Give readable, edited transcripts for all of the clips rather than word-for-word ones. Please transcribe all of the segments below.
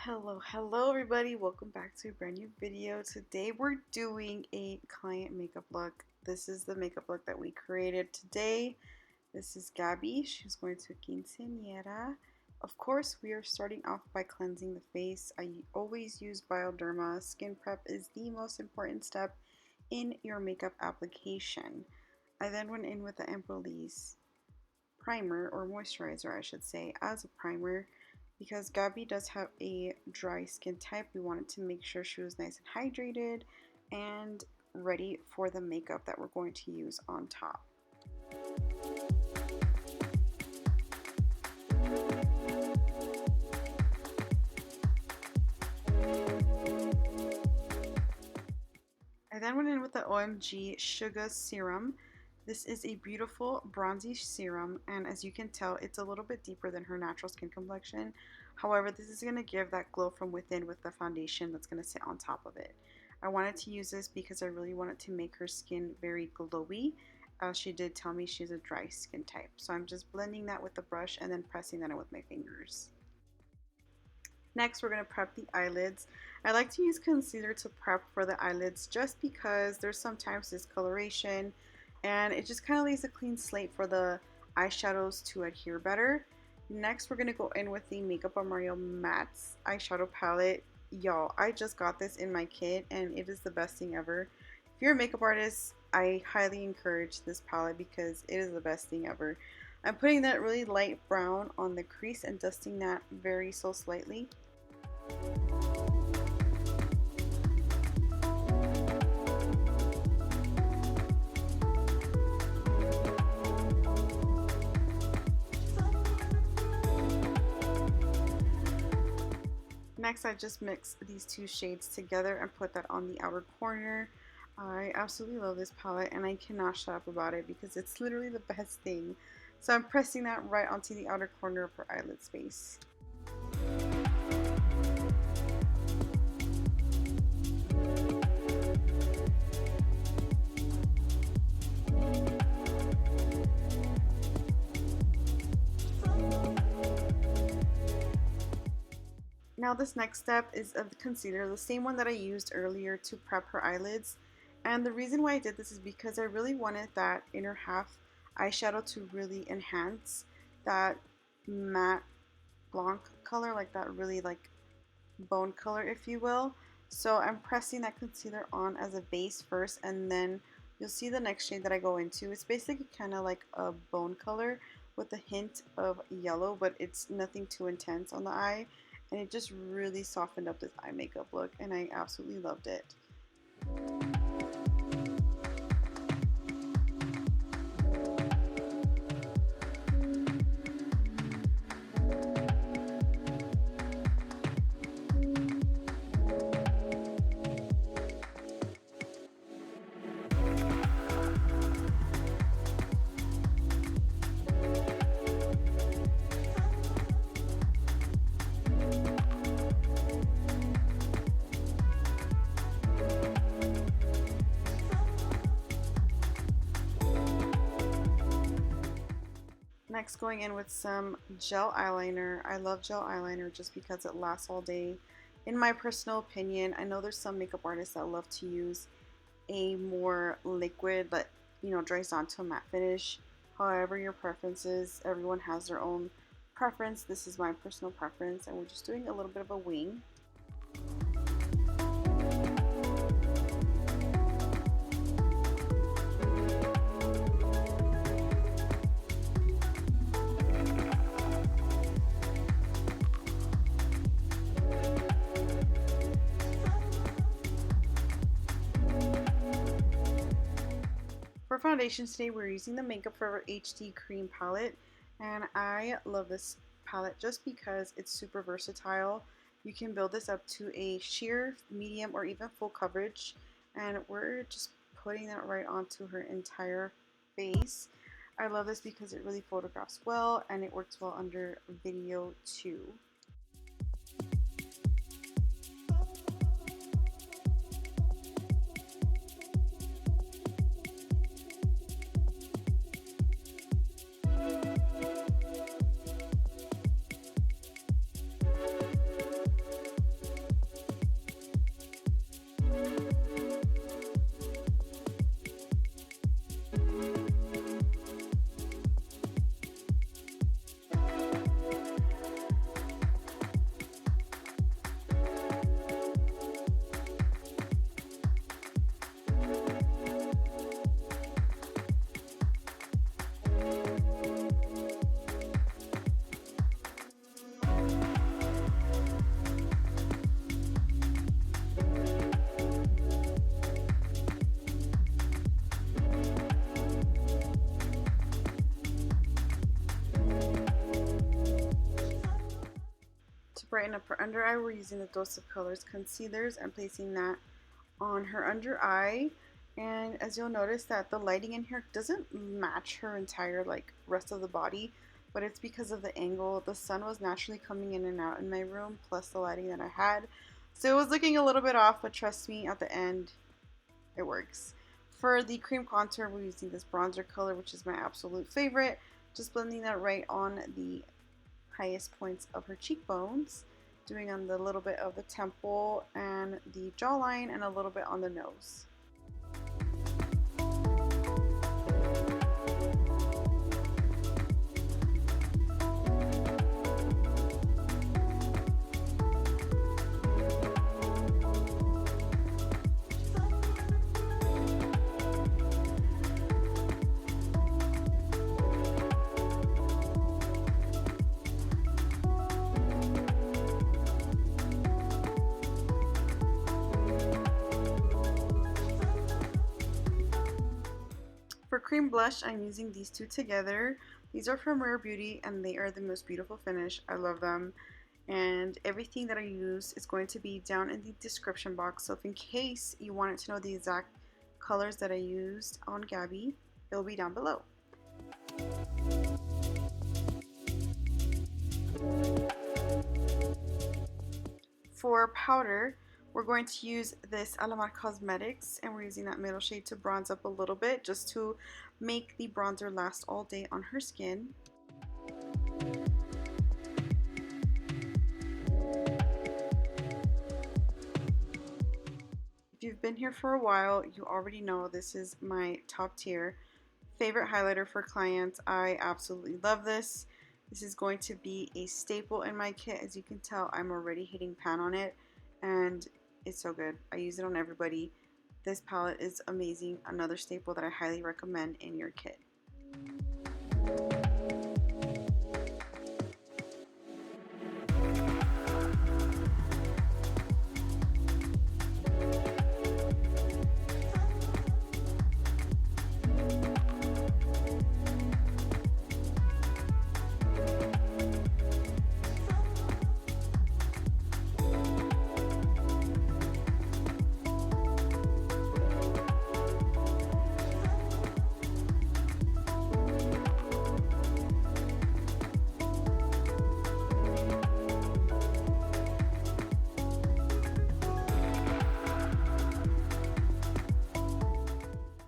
Hello everybody, welcome back to a brand new video. Today we're doing a client makeup look. This is the makeup look that we created today. This is Gabby, she's going to quinceañera. Of course, we are starting off by cleansing the face. I always use Bioderma. Skin prep is the most important step in your makeup application. I then went in with the Embrolyiese primer, or moisturizer I should say, as a primer. Because Gabby does have a dry skin type, we wanted to make sure she was nice and hydrated and ready for the makeup that we're going to use on top. I then went in with the OMG Sugar Serum. This is a beautiful bronzy serum, and as you can tell, it's a little bit deeper than her natural skin complexion. However, this is going to give that glow from within with the foundation that's going to sit on top of it. I wanted to use this because I really wanted to make her skin very glowy. She did tell me she's a dry skin type. So I'm just blending that with the brush and then pressing that in with my fingers. Next, we're going to prep the eyelids. I like to use concealer to prep for the eyelids just because there's sometimes discoloration, and it just kind of leaves a clean slate for the eyeshadows to adhere better. Next, we're going to go in with the Makeup Mario Mattes eyeshadow palette. Y'all, I just got this in my kit and it is the best thing ever. If you're a makeup artist, I highly encourage this palette because it is the best thing ever. I'm putting that really light brown on the crease and dusting that very so slightly. Next, I just mixed these two shades together and put that on the outer corner. I absolutely love this palette and I cannot shut up about it because it's literally the best thing. So I'm pressing that right onto the outer corner of her eyelid space. Now this next step is of the concealer, the same one that I used earlier to prep her eyelids. And the reason why I did this is because I really wanted that inner half eyeshadow to really enhance that matte blanc color, like that really like bone color, if you will. So I'm pressing that concealer on as a base first, and then you'll see the next shade that I go into. It's basically kind of like a bone color with a hint of yellow, but it's nothing too intense on the eye. And it just really softened up this eye makeup look, and I absolutely loved it. Next, going in with some gel eyeliner. I love gel eyeliner just because it lasts all day. In my personal opinion, I know there's some makeup artists that love to use a more liquid that, dries down to a matte finish. However your preferences, everyone has their own preference. This is my personal preference, and we're just doing a little bit of a wing. For foundations today, we're using the Makeupforever HD Cream palette, and I love this palette just because it's super versatile. You can build this up to a sheer, medium, or even full coverage, and we're just putting that right onto her entire face. I love this because it really photographs well and it works well under video too. brighten up her under eye, we're using the Dose of Colors concealers and placing that on her under eye. And as you'll notice that the lighting in here doesn't match her entire like rest of the body, but it's because of the angle. The sun was naturally coming in and out in my room, plus the lighting that I had. So it was looking a little bit off, but trust me, at the end, it works. For the cream contour, we're using this bronzer color, which is my absolute favorite. Just blending that right on the highest points of her cheekbones, doing on the little bit of the temple and the jawline and a little bit on the nose. For cream blush, I'm using these two together. These are from Rare Beauty and they are the most beautiful finish. I love them. And everything that I use is going to be down in the description box. So if in case you wanted to know the exact colors that I used on Gabby, it'll be down below. For powder, we're going to use this Alamar Cosmetics, and we're using that middle shade to bronze up a little bit, just to make the bronzer last all day on her skin. If you've been here for a while, you already know this is my top tier favorite highlighter for clients. I absolutely love this. This is going to be a staple in my kit. As you can tell, I'm already hitting pan on it, and it's so good. I use it on everybody. This palette is amazing. Another staple that I highly recommend in your kit.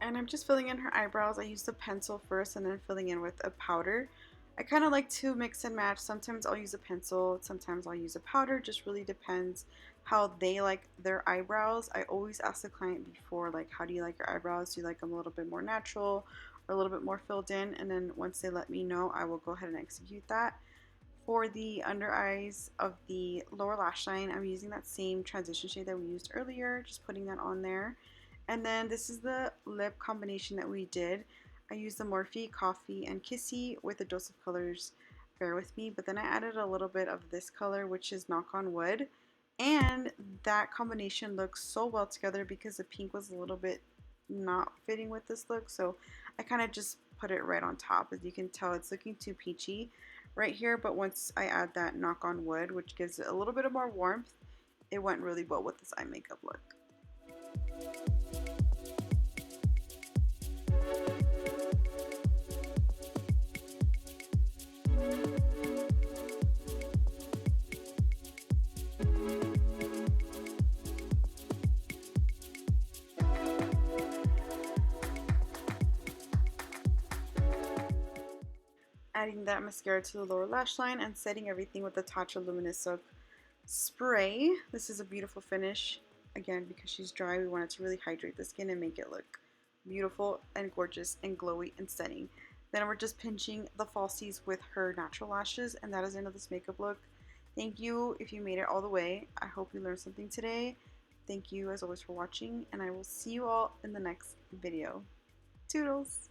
And I'm just filling in her eyebrows. I use the pencil first and then filling in with a powder. I kind of like to mix and match. Sometimes I'll use a pencil, sometimes I'll use a powder. Just really depends how they like their eyebrows. I always ask the client before, like, how do you like your eyebrows? Do you like them a little bit more natural or a little bit more filled in? And then once they let me know, I will go ahead and execute that. For the under eyes of the lower lash line, I'm using that same transition shade that we used earlier, just putting that on there. And then this is the lip combination that we did. I used the Morphe Coffee and Kissy with a Dose of Colors, bear with me, but then I added a little bit of this color, which is Knock on Wood, and that combination looks so well together because the pink was a little bit not fitting with this look, so I kind of just put it right on top. As you can tell, it's looking too peachy right here, but once I add that Knock on Wood, which gives it a little bit of more warmth, it went really well with this eye makeup look. Adding that mascara to the lower lash line and setting everything with the Tatcha Luminous Silk spray. This is a beautiful finish. Again, because she's dry, we wanted to really hydrate the skin and make it look beautiful and gorgeous and glowy and stunning. Then we're just pinching the falsies with her natural lashes, and that is the end of this makeup look. Thank you if you made it all the way. I hope you learned something today. Thank you as always for watching, and I will see you all in the next video. Toodles!